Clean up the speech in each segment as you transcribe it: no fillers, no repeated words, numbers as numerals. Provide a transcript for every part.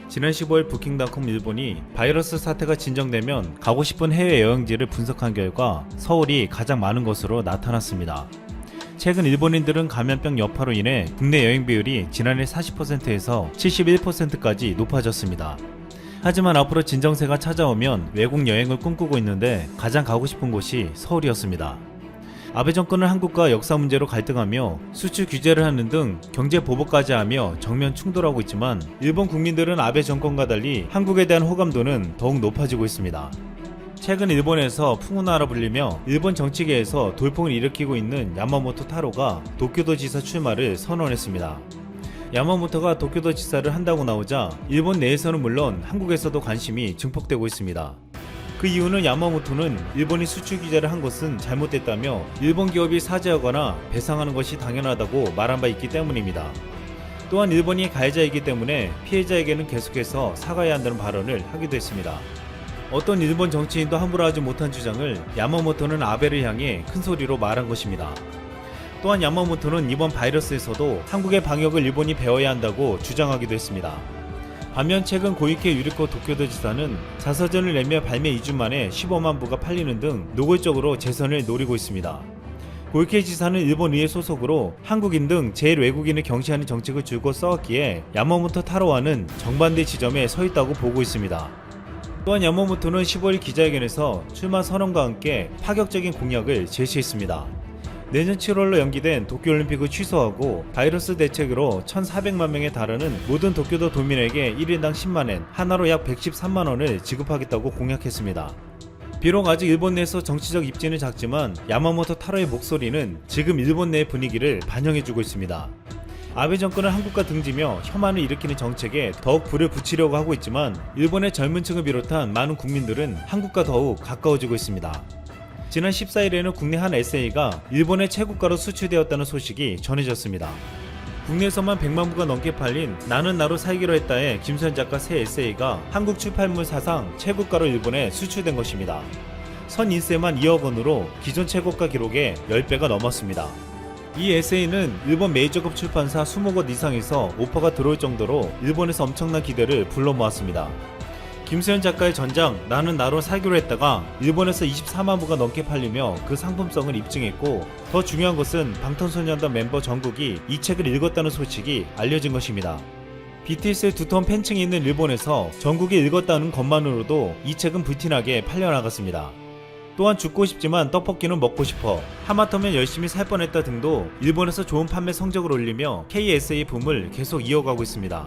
지난 15일 부킹닷컴 일본이 바이러스 사태가 진정되면 가고 싶은 해외 여행지를 분석한 결과 서울이 가장 많은 것으로 나타났습니다. 최근 일본인들은 감염병 여파로 인해 국내 여행 비율이 지난해 40%에서 71%까지 높아졌습니다. 하지만 앞으로 진정세가 찾아오면 외국 여행을 꿈꾸고 있는데 가장 가고 싶은 곳이 서울이었습니다. 아베 정권은 한국과 역사 문제로 갈등하며 수출 규제를 하는 등 경제 보복까지 하며 정면 충돌하고 있지만 일본 국민들은 아베 정권과 달리 한국에 대한 호감도는 더욱 높아지고 있습니다. 최근 일본에서 풍운하라 불리며 일본 정치계에서 돌풍을 일으키고 있는 야마모토 타로가 도쿄도 지사 출마를 선언했습니다. 야마모토가 도쿄도 지사를 한다고 나오자 일본 내에서는 물론 한국에서도 관심이 증폭되고 있습니다. 그 이유는 야마모토는 일본이 수출 규제를 한 것은 잘못됐다며 일본 기업이 사죄하거나 배상하는 것이 당연하다고 말한 바 있기 때문입니다. 또한 일본이 가해자이기 때문에 피해자에게는 계속해서 사과해야 한다는 발언을 하기도 했습니다. 어떤 일본 정치인도 함부로 하지 못한 주장을 야마모토는 아베를 향해 큰 소리로 말한 것입니다. 또한 야마모토는 이번 바이러스에서도 한국의 방역을 일본이 배워야 한다고 주장하기도 했습니다. 반면 최근 고이케 유리코 도쿄도 지사는 자서전을 내며 발매 2주 만에 15만 부가 팔리는 등 노골적으로 재선을 노리고 있습니다. 고이케 지사는 일본 의회 소속으로 한국인 등 제일 외국인을 경시하는 정책을 줄곧 써왔기에 야마모토 타로와는 정반대 지점에 서 있다고 보고 있습니다. 또한 야마모토는 15일 기자회견에서 출마 선언과 함께 파격적인 공약을 제시했습니다. 내년 7월로 연기된 도쿄올림픽을 취소하고 바이러스 대책으로 1,400만 명에 달하는 모든 도쿄도 도민에게 1인당 10만엔, 하나로 약 113만원을 지급하겠다고 공약했습니다. 비록 아직 일본 내에서 정치적 입지는 작지만 야마모토 타로의 목소리는 지금 일본 내의 분위기를 반영해주고 있습니다. 아베 정권은 한국과 등지며 혐한을 일으키는 정책에 더욱 불을 붙이려고 하고 있지만 일본의 젊은 층을 비롯한 많은 국민들은 한국과 더욱 가까워지고 있습니다. 지난 14일에는 국내 한 에세이가 일본의 최고가로 수출되었다는 소식이 전해졌습니다. 국내에서만 100만 부가 넘게 팔린 나는 나로 살기로 했다의 김수현 작가 새 에세이가 한국 출판물 사상 최고가로 일본에 수출된 것입니다. 선 인세만 2억 원으로 기존 최고가 기록의 10배가 넘었습니다. 이 에세이는 일본 메이저급 출판사 20곳 이상에서 오퍼가 들어올 정도로 일본에서 엄청난 기대를 불러 모았습니다. 김수현 작가의 전작 나는 나로 살기로 했다가 일본에서 24만 부가 넘게 팔리며 그 상품성을 입증했고, 더 중요한 것은 방탄소년단 멤버 정국이 이 책을 읽었다는 소식이 알려진 것입니다. BTS의 두터운 팬층이 있는 일본에서 정국이 읽었다는 것만으로도 이 책은 불티나게 팔려나갔습니다. 또한 죽고 싶지만 떡볶이는 먹고 싶어, 하마터면 열심히 살 뻔했다 등도 일본에서 좋은 판매 성적을 올리며 KSA 붐을 계속 이어가고 있습니다.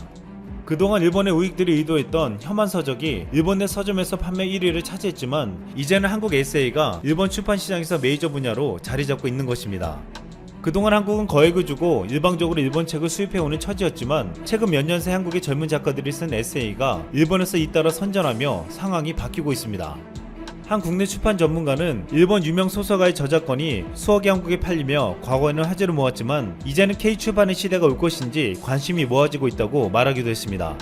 그동안 일본의 우익들이 의도했던 혐한 서적이 일본 내 서점에서 판매 1위를 차지했지만 이제는 한국 에세이가 일본 출판 시장에서 메이저 분야로 자리 잡고 있는 것입니다. 그동안 한국은 거액을 주고 일방적으로 일본 책을 수입해오는 처지였지만 최근 몇 년 새 한국의 젊은 작가들이 쓴 에세이가 일본에서 잇따라 선전하며 상황이 바뀌고 있습니다. 한 국내 출판 전문가는 일본 유명 소설가의 저작권이 수억이 한국에 팔리며 과거에는 화제를 모았지만 이제는 K출판의 시대가 올 것인지 관심이 모아지고 있다고 말하기도 했습니다.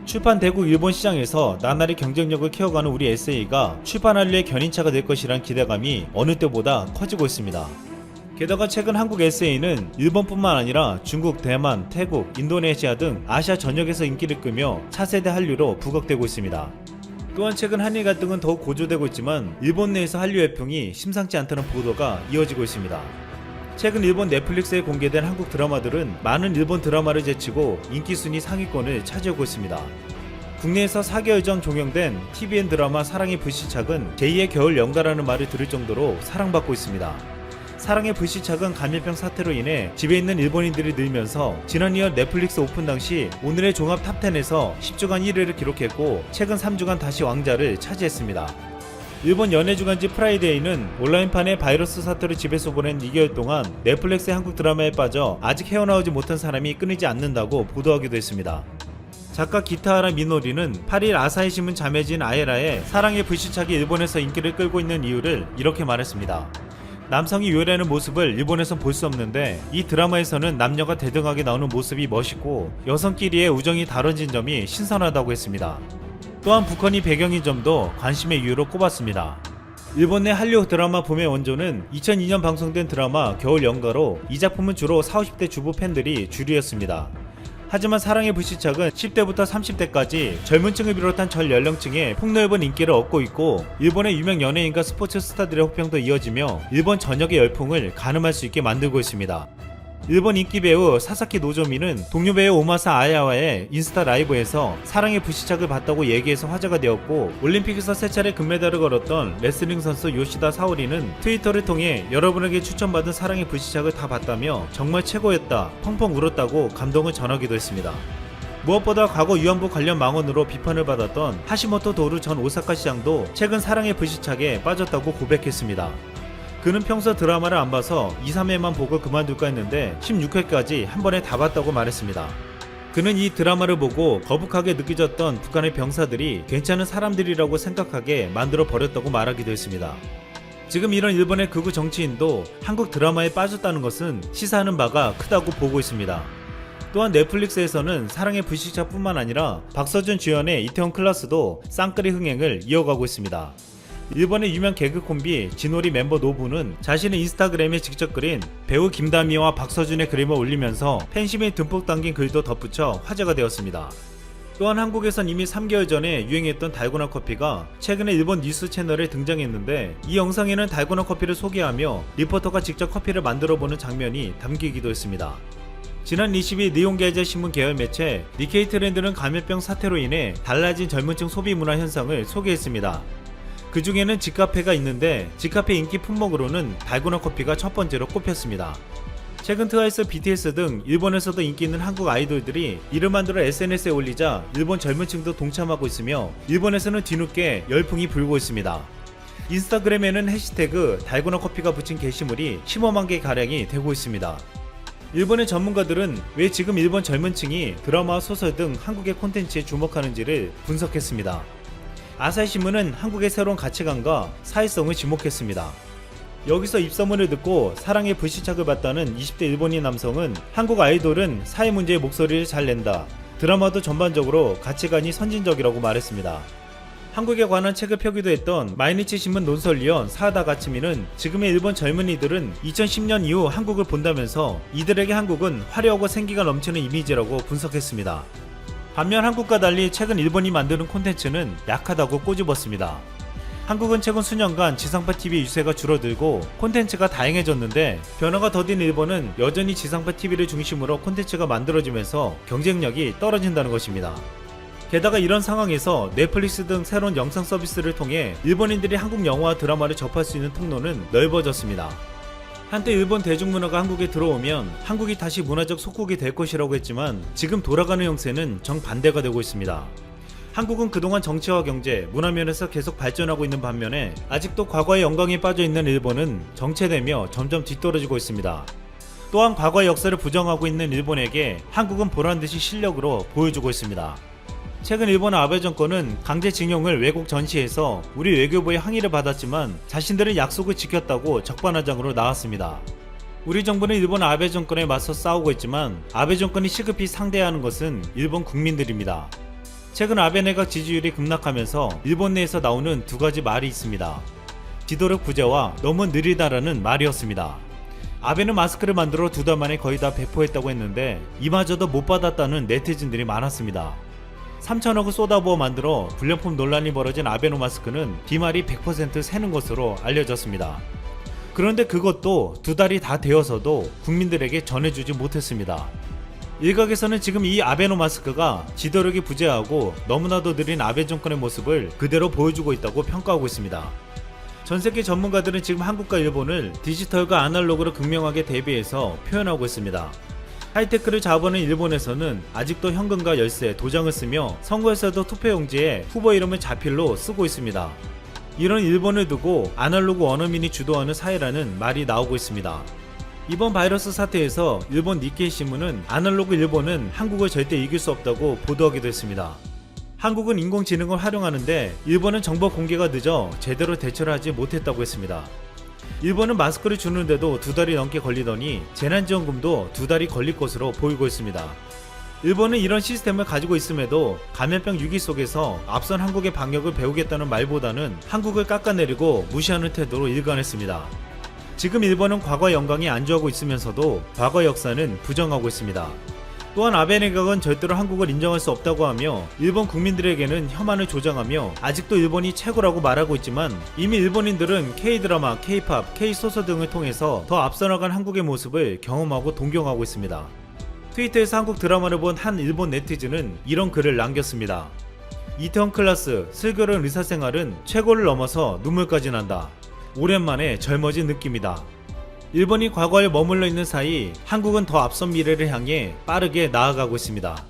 출판 대국 일본 시장에서 나날이 경쟁력을 키워가는 우리 에세이가 출판 한류의 견인차가 될 것이란 기대감이 어느 때보다 커지고 있습니다. 게다가 최근 한국 에세이는 일본뿐만 아니라 중국, 대만, 태국, 인도네시아 등 아시아 전역에서 인기를 끄며 차세대 한류로 부각되고 있습니다. 또한 최근 한일 갈등은 더욱 고조되고 있지만 일본 내에서 한류 열풍이 심상치 않다는 보도가 이어지고 있습니다. 최근 일본 넷플릭스에 공개된 한국 드라마들은 많은 일본 드라마를 제치고 인기 순위 상위권을 차지하고 있습니다. 국내에서 4개월 전 종영된 TVN 드라마 사랑의 불시착은 제2의 겨울 연가라는 말을 들을 정도로 사랑받고 있습니다. 사랑의 불시착은 감염병 사태로 인해 집에 있는 일본인들이 늘면서 지난 2월 넷플릭스 오픈 당시 오늘의 종합 탑10에서 10주간 1위를 기록했고 최근 3주간 다시 왕자를 차지했습니다. 일본 연예주간지 프라이데이는 온라인판의 바이러스 사태로 집에서 보낸 2개월 동안 넷플릭스의 한국 드라마에 빠져 아직 헤어나오지 못한 사람이 끊이지 않는다고 보도하기도 했습니다. 작가 기타하라 미노리는 8일 아사히신문 자매진 아에라의 사랑의 불시착이 일본에서 인기를 끌고 있는 이유를 이렇게 말했습니다. 남성이 요래하는 모습을 일본에선 볼 수 없는데 이 드라마에서는 남녀가 대등하게 나오는 모습이 멋있고 여성끼리의 우정이 다뤄진 점이 신선하다고 했습니다. 또한 북한이 배경인 점도 관심의 이유로 꼽았습니다. 일본 내 한류 드라마 붐의 원조는 2002년 방송된 드라마 겨울 연가로 이 작품은 주로 40, 50대 주부 팬들이 주류였습니다. 하지만 사랑의 불시착은 10대부터 30대까지 젊은 층을 비롯한 전 연령층에 폭넓은 인기를 얻고 있고 일본의 유명 연예인과 스포츠 스타들의 호평도 이어지며 일본 전역의 열풍을 가늠할 수 있게 만들고 있습니다. 일본 인기 배우 사사키 노조미는 동료 배우 오마사 아야와의 인스타 라이브에서 사랑의 불시착을 봤다고 얘기해서 화제가 되었고, 올림픽에서 3차례 금메달을 걸었던 레슬링 선수 요시다 사오리는 트위터를 통해 여러분에게 추천받은 사랑의 불시착을 다 봤다며 정말 최고였다, 펑펑 울었다고 감동을 전하기도 했습니다. 무엇보다 과거 위안부 관련 망언으로 비판을 받았던 하시모토 도루 전 오사카 시장도 최근 사랑의 불시착에 빠졌다고 고백했습니다. 그는 평소 드라마를 안 봐서 2-3회만 보고 그만둘까 했는데 16회까지 한 번에 다 봤다고 말했습니다. 그는 이 드라마를 보고 거북하게 느껴졌던 북한의 병사들이 괜찮은 사람들이라고 생각하게 만들어 버렸다고 말하기도 했습니다. 지금 이런 일본의 극우 정치인도 한국 드라마에 빠졌다는 것은 시사하는 바가 크다고 보고 있습니다. 또한 넷플릭스에서는 사랑의 불시착뿐만 아니라 박서준 주연의 이태원 클라스도 쌍끌이 흥행을 이어가고 있습니다. 일본의 유명 개그 콤비 진오리 멤버 노부는 자신의 인스타그램에 직접 그린 배우 김다미와 박서준의 그림을 올리면서 팬심이 듬뿍 담긴 글도 덧붙여 화제가 되었습니다. 또한 한국에선 이미 3개월 전에 유행했던 달고나 커피가 최근에 일본 뉴스 채널에 등장했는데, 이 영상에는 달고나 커피를 소개하며 리포터가 직접 커피를 만들어보는 장면이 담기기도 했습니다. 지난 20일 니혼게이자 신문 계열 매체 니케이 트렌드는 감염병 사태로 인해 달라진 젊은층 소비 문화 현상을 소개했습니다. 그 중에는 직카페가 있는데 직카페 인기 품목으로는 달고나 커피가 첫 번째로 꼽혔습니다. 최근 트와이스, BTS 등 일본에서도 인기 있는 한국 아이돌들이 이를 만들어 SNS에 올리자 일본 젊은층도 동참하고 있으며 일본에서는 뒤늦게 열풍이 불고 있습니다. 인스타그램에는 해시태그 달고나 커피가 붙인 게시물이 15만 개 가량이 되고 있습니다. 일본의 전문가들은 왜 지금 일본 젊은층이 드라마와 소설 등 한국의 콘텐츠에 주목하는지를 분석했습니다. 아사히신문은 한국의 새로운 가치관과 사회성을 지목했습니다. 여기서 입소문을 듣고 사랑의 불시착을 봤다는 20대 일본인 남성은 한국 아이돌은 사회 문제의 목소리를 잘 낸다, 드라마도 전반적으로 가치관이 선진적이라고 말했습니다. 한국에 관한 책을 펴기도 했던 마이니치 신문 논설위원 사다 가츠미는 지금의 일본 젊은이들은 2010년 이후 한국을 본다면서 이들에게 한국은 화려하고 생기가 넘치는 이미지라고 분석했습니다. 반면 한국과 달리 최근 일본이 만드는 콘텐츠는 약하다고 꼬집었습니다. 한국은 최근 수년간 지상파 TV 유세가 줄어들고 콘텐츠가 다양해졌는데, 변화가 더딘 일본은 여전히 지상파 TV를 중심으로 콘텐츠가 만들어지면서 경쟁력이 떨어진다는 것입니다. 게다가 이런 상황에서 넷플릭스 등 새로운 영상 서비스를 통해 일본인들이 한국 영화와 드라마를 접할 수 있는 통로는 넓어졌습니다. 한때 일본 대중문화가 한국에 들어오면 한국이 다시 문화적 속국이 될 것이라고 했지만 지금 돌아가는 형세는 정반대가 되고 있습니다. 한국은 그동안 정치와 경제, 문화 면에서 계속 발전하고 있는 반면에 아직도 과거의 영광에 빠져있는 일본은 정체되며 점점 뒤떨어지고 있습니다. 또한 과거의 역사를 부정하고 있는 일본에게 한국은 보란듯이 실력으로 보여주고 있습니다. 최근 일본 아베 정권은 강제징용을 외국 전시해서 우리 외교부의 항의를 받았지만 자신들은 약속을 지켰다고 적반하장으로 나왔습니다. 우리 정부는 일본 아베 정권에 맞서 싸우고 있지만 아베 정권이 시급히 상대해야 하는 것은 일본 국민들입니다. 최근 아베 내각 지지율이 급락하면서 일본 내에서 나오는 두 가지 말이 있습니다. 지도력 부재와 너무 느리다라는 말이었습니다. 아베는 마스크를 만들어 2달 만에 거의 다 배포했다고 했는데 이마저도 못 받았다는 네티즌들이 많았습니다. 3천억을 쏟아부어 만들어 불량품 논란이 벌어진 아베노 마스크는 비말이 100% 새는 것으로 알려졌습니다. 그런데 그것도 2달이 다 되어서도 국민들에게 전해주지 못했습니다. 일각에서는 지금 이 아베노 마스크가 지도력이 부재하고 너무나도 느린 아베 정권의 모습을 그대로 보여주고 있다고 평가하고 있습니다. 전세계 전문가들은 지금 한국과 일본을 디지털과 아날로그로 극명하게 대비해서 표현하고 있습니다. 하이테크를 자부하는 일본에서는 아직도 현금과 열쇠, 도장을 쓰며 선거에서도 투표용지에 후보 이름을 자필로 쓰고 있습니다. 이런 일본을 두고 아날로그 원어민이 주도하는 사회라는 말이 나오고 있습니다. 이번 바이러스 사태에서 일본 니케이 신문은 아날로그 일본은 한국을 절대 이길 수 없다고 보도하기도 했습니다. 한국은 인공지능을 활용하는데 일본은 정보 공개가 늦어 제대로 대처를 하지 못했다고 했습니다. 일본은 마스크를 주는데도 2달이 넘게 걸리더니 재난지원금도 2달이 걸릴 것으로 보이고 있습니다. 일본은 이런 시스템을 가지고 있음에도 감염병 위기 속에서 앞선 한국의 방역을 배우겠다는 말보다는 한국을 깎아내리고 무시하는 태도로 일관했습니다. 지금 일본은 과거 영광이 안주하고 있으면서도 과거 역사는 부정하고 있습니다. 또한 아베 내각은 절대로 한국을 인정할 수 없다고 하며 일본 국민들에게는 혐한을 조장하며 아직도 일본이 최고라고 말하고 있지만 이미 일본인들은 K-드라마, K-팝, K-소설 등을 통해서 더 앞서 나간 한국의 모습을 경험하고 동경하고 있습니다. 트위터에서 한국 드라마를 본 한 일본 네티즌은 이런 글을 남겼습니다. 이태원 클라스, 슬기로운 의사생활은 최고를 넘어서 눈물까지 난다. 오랜만에 젊어진 느낌이다. 일본이 과거에 머물러 있는 사이 한국은 더 앞선 미래를 향해 빠르게 나아가고 있습니다.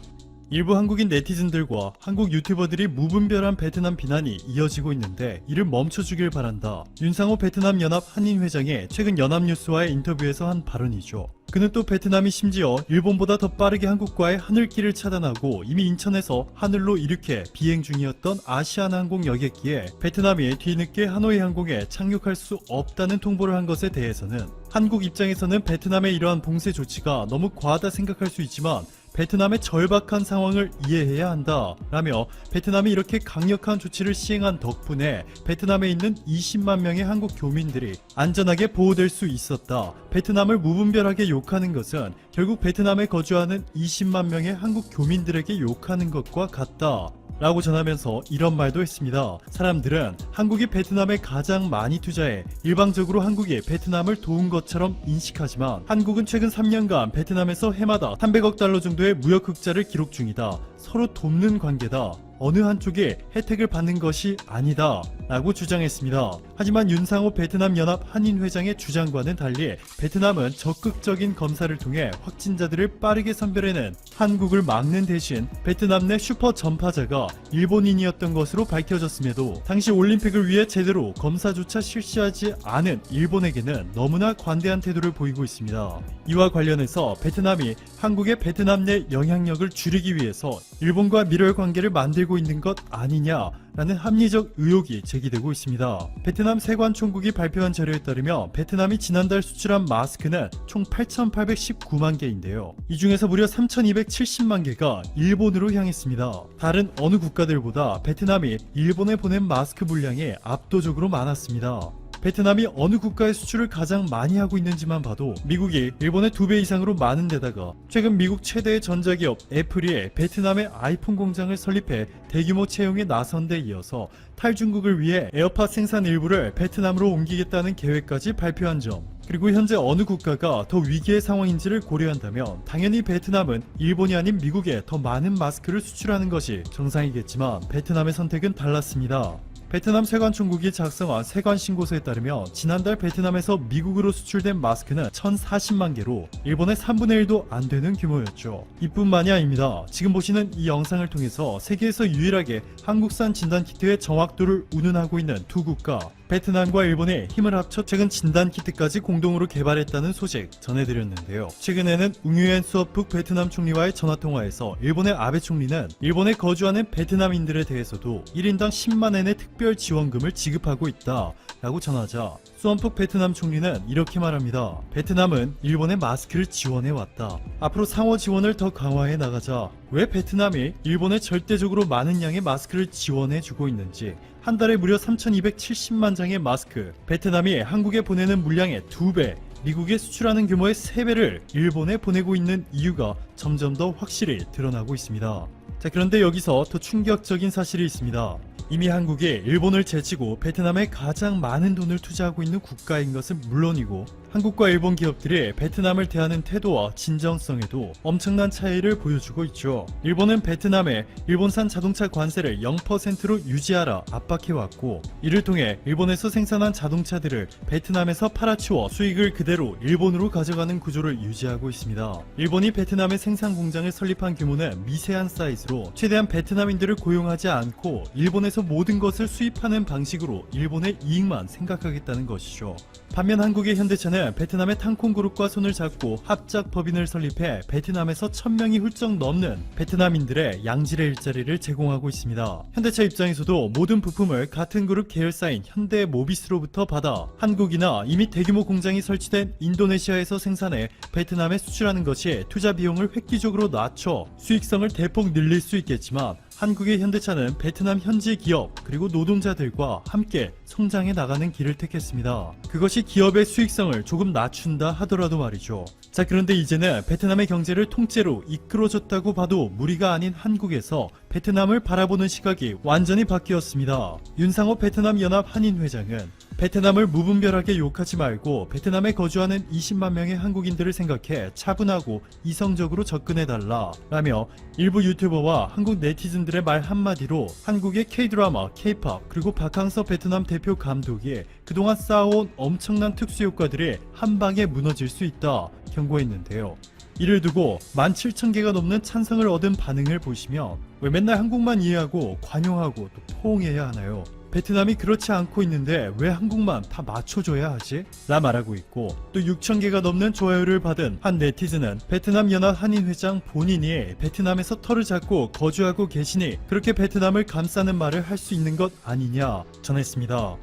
일부 한국인 네티즌들과 한국 유튜버들이 무분별한 베트남 비난이 이어지고 있는데 이를 멈춰주길 바란다. 윤상호 베트남 연합 한인 회장이 최근 연합뉴스와의 인터뷰에서 한 발언이죠. 그는 또 베트남이 심지어 일본보다 더 빠르게 한국과의 하늘길을 차단하고 이미 인천에서 하늘로 이륙해 비행 중이었던 아시아나항공 여객기에 베트남이 뒤늦게 하노이 항공에 착륙할 수 없다는 통보를 한 것에 대해서는 한국 입장에서는 베트남의 이러한 봉쇄 조치가 너무 과하다 생각할 수 있지만 베트남의 절박한 상황을 이해해야 한다 라며 베트남이 이렇게 강력한 조치를 시행한 덕분에 베트남에 있는 20만 명의 한국 교민들이 안전하게 보호될 수 있었다. 베트남을 무분별하게 욕하는 것은 결국 베트남에 거주하는 20만 명의 한국 교민들에게 욕하는 것과 같다 라고 전하면서 이런 말도 했습니다. 사람들은 한국이 베트남에 가장 많이 투자해 일방적으로 한국이 베트남을 도운 것처럼 인식하지만 한국은 최근 3년간 베트남에서 해마다 300억 달러 정도의 무역 흑자를 기록 중이다. 서로 돕는 관계다. 어느 한쪽이 혜택을 받는 것이 아니다 라고 주장했습니다. 하지만 윤상호 베트남 연합 한인 회장의 주장과는 달리 베트남은 적극적인 검사를 통해 확진자들을 빠르게 선별해낸 한국을 막는 대신 베트남 내 슈퍼 전파자가 일본인이었던 것으로 밝혀졌음에도 당시 올림픽을 위해 제대로 검사조차 실시하지 않은 일본에게는 너무나 관대한 태도를 보이고 있습니다. 이와 관련해서 베트남이 한국의 베트남 내 영향력을 줄이기 위해서 일본과 밀월 관계를 만들고 있는 것 아니냐라는 합리적 의혹이 제기되고 있습니다. 베트남 세관총국이 발표한 자료에 따르면 베트남이 지난달 수출한 마스크는 총 8,819만 개인데요. 이 중에서 무려 3,270만 개가 일본으로 향했습니다. 다른 어느 국가들보다 베트남이 일본에 보낸 마스크 물량이 압도적으로 많았습니다. 베트남이 어느 국가의 수출을 가장 많이 하고 있는지만 봐도 미국이 일본의 2배 이상으로 많은 데다가 최근 미국 최대의 전자기업 애플이 베트남의 아이폰 공장을 설립해 대규모 채용에 나선 데 이어서 탈중국을 위해 에어팟 생산 일부를 베트남으로 옮기겠다는 계획까지 발표한 점, 그리고 현재 어느 국가가 더 위기의 상황인지를 고려한다면 당연히 베트남은 일본이 아닌 미국에 더 많은 마스크를 수출하는 것이 정상이겠지만 베트남의 선택은 달랐습니다. 베트남 세관총국이 작성한 세관신고서에 따르면 지난달 베트남에서 미국으로 수출된 마스크는 1,040만 개로 일본의 3분의 1도 안 되는 규모였죠. 이뿐만이 아닙니다. 지금 보시는 이 영상을 통해서 세계에서 유일하게 한국산 진단키트의 정확도를 운운하고 있는 두 국가 베트남과 일본이 힘을 합쳐 최근 진단키트까지 공동으로 개발했다는 소식 전해드렸는데요. 최근에는 웅유엔 수어푹 베트남 총리와의 전화통화에서 일본의 아베 총리는 일본에 거주하는 베트남인들에 대해서도 1인당 10만엔의 특별 지원금을 지급하고 있다 라고 전하자 수원푹 베트남 총리는 이렇게 말합니다. 베트남은 일본에 마스크를 지원해왔다. 앞으로 상호 지원을 더 강화해 나가자. 왜 베트남이 일본에 절대적으로 많은 양의 마스크를 지원해주고 있는지, 한 달에 무려 3,270만 장의 마스크, 베트남이 한국에 보내는 물량의 2배, 미국에 수출하는 규모의 3배를 일본에 보내고 있는 이유가 점점 더 확실히 드러나고 있습니다. 자, 그런데 여기서 더 충격적인 사실이 있습니다. 이미 한국이 일본을 제치고 베트남에 가장 많은 돈을 투자하고 있는 국가인 것은 물론이고 한국과 일본 기업들이 베트남을 대하는 태도와 진정성에도 엄청난 차이를 보여주고 있죠. 일본은 베트남에 일본산 자동차 관세를 0%로 유지하라 압박해왔고 이를 통해 일본에서 생산한 자동차들을 베트남에서 팔아치워 수익을 그대로 일본으로 가져가는 구조를 유지하고 있습니다. 일본이 베트남에 생산 공장을 설립한 규모는 미세한 사이즈로 최대한 베트남인들을 고용하지 않고 일본에서 모든 것을 수입하는 방식으로 일본의 이익만 생각하겠다는 것이죠. 반면 한국의 현대차는 베트남의 탕콩그룹과 손을 잡고 합작 법인을 설립해 베트남에서 1,000명이 훌쩍 넘는 베트남인들의 양질의 일자리를 제공하고 있습니다. 현대차 입장에서도 모든 부품을 같은 그룹 계열사인 현대모비스로부터 받아 한국이나 이미 대규모 공장이 설치된 인도네시아에서 생산해 베트남에 수출하는 것이 투자 비용을 획기적으로 낮춰 수익성을 대폭 늘릴 수 있겠지만 한국의 현대차는 베트남 현지 기업 그리고 노동자들과 함께 성장해 나가는 길을 택했습니다. 그것이 기업의 수익성을 조금 낮춘다 하더라도 말이죠. 자, 그런데 이제는 베트남의 경제를 통째로 이끌어줬다고 봐도 무리가 아닌 한국에서 베트남을 바라보는 시각이 완전히 바뀌었습니다. 윤상호 베트남 연합 한인 회장은 베트남을 무분별하게 욕하지 말고 베트남에 거주하는 20만 명의 한국인들을 생각해 차분하고 이성적으로 접근해달라 라며 일부 유튜버와 한국 네티즌들의 말 한마디로 한국의 K-드라마, K-팝 그리고 박항서 베트남 대표 감독이 그동안 쌓아온 엄청난 특수효과들이 한방에 무너질 수 있다 경고했는데요. 이를 두고 17,000개가 넘는 찬성을 얻은 반응을 보시면 왜 맨날 한국만 이해하고 관용하고 또 포옹해야 하나요? 베트남이 그렇지 않고 있는데 왜 한국만 다 맞춰줘야 하지? 라 말하고 있고, 또 6,000개가 넘는 좋아요를 받은 한 네티즌은 베트남 연합 한인 회장 본인이 베트남에서 터를 잡고 거주하고 계시니 그렇게 베트남을 감싸는 말을 할 수 있는 것 아니냐 전했습니다.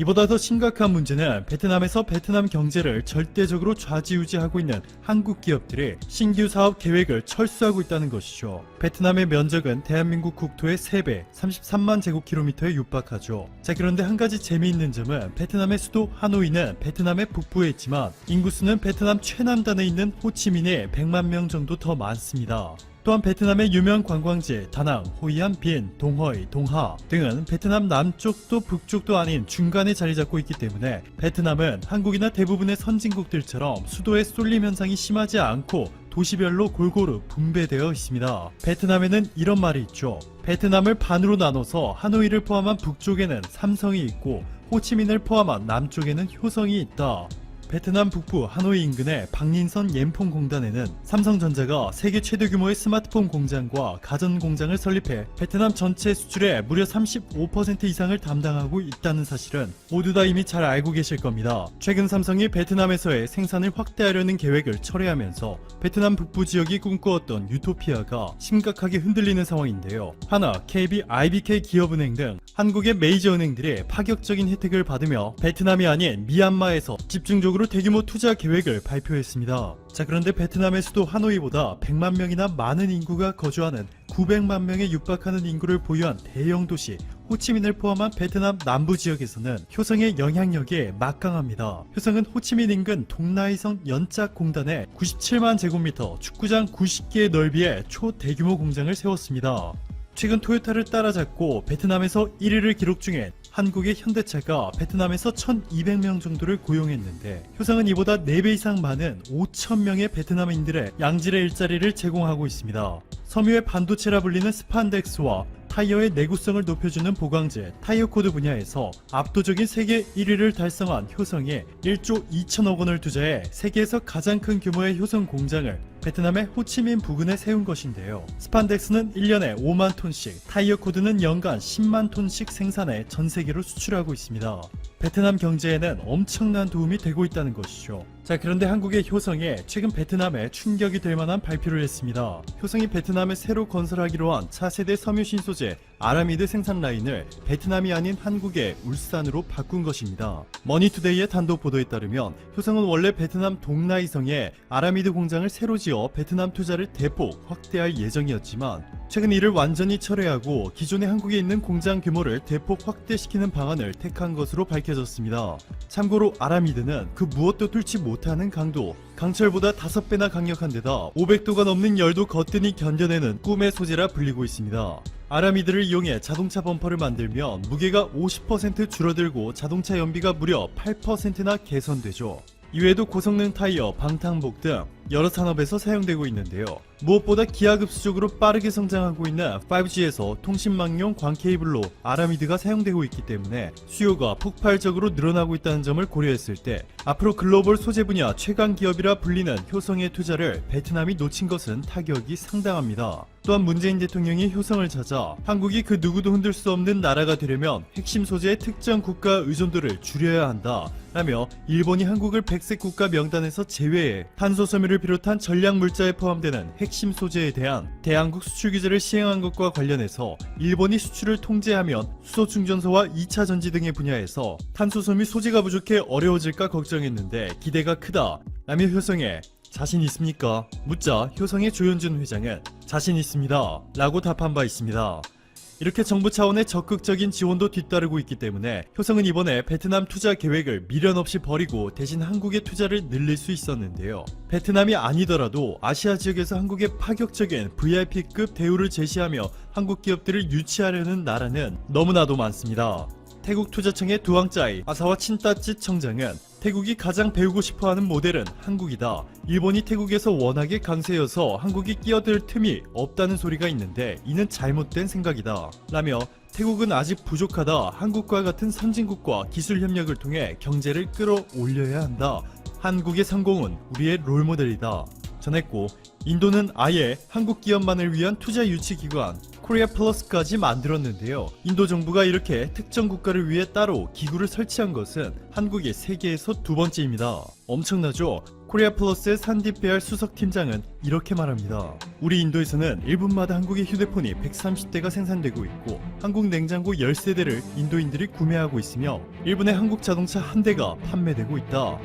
이보다 더 심각한 문제는 베트남에서 베트남 경제를 절대적으로 좌지우지하고 있는 한국 기업들이 신규 사업 계획을 철수하고 있다는 것이죠. 베트남의 면적은 대한민국 국토의 3배, 33만 제곱킬로미터에 육박하죠. 자, 그런데 한 가지 재미있는 점은 베트남의 수도 하노이는 베트남의 북부에 있지만 인구수는 베트남 최남단에 있는 호치민이 100만 명 정도 더 많습니다. 또한 베트남의 유명 관광지 다낭, 호이안, 빈, 동허이, 동하 등은 베트남 남쪽도 북쪽도 아닌 중간에 자리 잡고 있기 때문에 베트남은 한국이나 대부분의 선진국들처럼 수도의 쏠림 현상이 심하지 않고 도시별로 골고루 분배되어 있습니다. 베트남에는 이런 말이 있죠. 베트남을 반으로 나눠서 하노이를 포함한 북쪽에는 삼성이 있고 호치민을 포함한 남쪽에는 효성이 있다. 베트남 북부 하노이 인근의 박린선 옌퐁 공단에는 삼성전자가 세계 최대 규모의 스마트폰 공장과 가전 공장을 설립해 베트남 전체 수출의 무려 35% 이상을 담당하고 있다는 사실은 모두 다 이미 잘 알고 계실 겁니다. 최근 삼성이 베트남에서의 생산을 확대하려는 계획을 철회하면서 베트남 북부 지역이 꿈꾸었던 유토피아가 심각하게 흔들리는 상황인데요. 하나, KB, IBK 기업은행 등 한국의 메이저 은행들이 파격적인 혜택을 받으며 베트남이 아닌 미얀마에서 집중적으로 대규모 투자 계획을 발표했습니다. 자, 그런데 베트남의 수도 하노이보다 100만 명이나 많은 인구가 거주하는 900만 명에 육박하는 인구를 보유한 대형 도시 호치민을 포함한 베트남 남부 지역에서는 효성의 영향력이 막강합니다. 효성은 호치민 인근 동나이성 연짝 공단에 97만 제곱미터 축구장 90개의 넓이의 초대규모 공장을 세웠습니다. 최근 토요타를 따라잡고 베트남에서 1위를 기록 중인 한국의 현대차가 베트남에서 1,200명 정도를 고용했는데 효성은 이보다 4배 이상 많은 5,000명의 베트남인들의 양질의 일자리를 제공하고 있습니다. 섬유의 반도체라 불리는 스판덱스와 타이어의 내구성을 높여주는 보강제, 타이어 코드 분야에서 압도적인 세계 1위를 달성한 효성에 1조 2천억 원을 투자해 세계에서 가장 큰 규모의 효성 공장을 베트남의 호치민 부근에 세운 것인데요. 스판덱스는 1년에 5만 톤씩, 타이어 코드는 연간 10만 톤씩 생산해 전 세계로 수출하고 있습니다. 베트남 경제에는 엄청난 도움이 되고 있다는 것이죠. 자, 그런데 한국의 효성에 최근 베트남에 충격이 될 만한 발표를 했습니다. 효성이 베트남에 새로 건설하기로 한 차세대 섬유 신소재 아라미드 생산 라인을 베트남이 아닌 한국의 울산으로 바꾼 것입니다. 머니투데이의 단독 보도에 따르면 효성은 원래 베트남 동나이성에 아라미드 공장을 새로 지어 베트남 투자를 대폭 확대할 예정이었지만 최근 이를 완전히 철회하고 기존의 한국에 있는 공장 규모를 대폭 확대시키는 방안을 택한 것으로 밝혀졌습니다. 참고로 아라미드는 그 무엇도 뚫지 못하는 강도, 강철보다 5배나 강력한 데다 500도가 넘는 열도 거뜬히 견뎌내는 꿈의 소재라 불리고 있습니다. 아라미드를 이용해 자동차 범퍼를 만들면 무게가 50% 줄어들고 자동차 연비가 무려 8%나 개선되죠. 이외에도 고성능 타이어, 방탄복 등 여러 산업에서 사용되고 있는데요. 무엇보다 기하급수적으로 빠르게 성장하고 있는 5G에서 통신망용 광 케이블로 아라미드가 사용되고 있기 때문에 수요가 폭발적으로 늘어나고 있다는 점을 고려했을 때 앞으로 글로벌 소재 분야 최강 기업이라 불리는 효성의 투자를 베트남이 놓친 것은 타격이 상당합니다. 또한 문재인 대통령이 효성을 찾아 한국이 그 누구도 흔들 수 없는 나라가 되려면 핵심 소재의 특정 국가 의존도를 줄여야 한다 라며 일본이 한국을 백색 국가 명단에서 제외해 탄소 섬유를 비롯한 전략 물자에 포함되는 핵심 소재에 대한 대한국 수출 규제를 시행한 것과 관련해서 일본이 수출을 통제하면 수소 충전소와 2차 전지 등의 분야에서 탄소 섬유 소재가 부족해 어려워질까 걱정했는데 기대가 크다 라며 효성에 자신 있습니까? 묻자 효성의 조현준 회장은 자신 있습니다 라고 답한 바 있습니다. 이렇게 정부 차원의 적극적인 지원도 뒤따르고 있기 때문에 효성은 이번에 베트남 투자 계획을 미련 없이 버리고 대신 한국의 투자를 늘릴 수 있었는데요. 베트남이 아니더라도 아시아 지역에서 한국의 파격적인 VIP급 대우를 제시하며 한국 기업들을 유치하려는 나라는 너무나도 많습니다. 태국 투자청의 두왕짜이 아사와 친따찌 청장은 태국이 가장 배우고 싶어하는 모델은 한국이다. 일본이 태국에서 워낙에 강세여서 한국이 끼어들 틈이 없다는 소리가 있는데 이는 잘못된 생각이다. 라며 태국은 아직 부족하다. 한국과 같은 선진국과 기술 협력을 통해 경제를 끌어올려야 한다. 한국의 성공은 우리의 롤모델이다. 전했고 인도는 아예 한국 기업만을 위한 투자 유치 기관 코리아 플러스까지 만들었는데요. 인도 정부가 이렇게 특정 국가를 위해 따로 기구를 설치한 것은 한국이 세계에서 두 번째입니다. 엄청나죠? 코리아 플러스의 산디페알 수석팀장은 이렇게 말합니다. 우리 인도에서는 1분마다 한국의 휴대폰이 130대가 생산되고 있고 한국 냉장고 10세대를 인도인들이 구매하고 있으며 1분에 한국 자동차 1대가 판매되고 있다.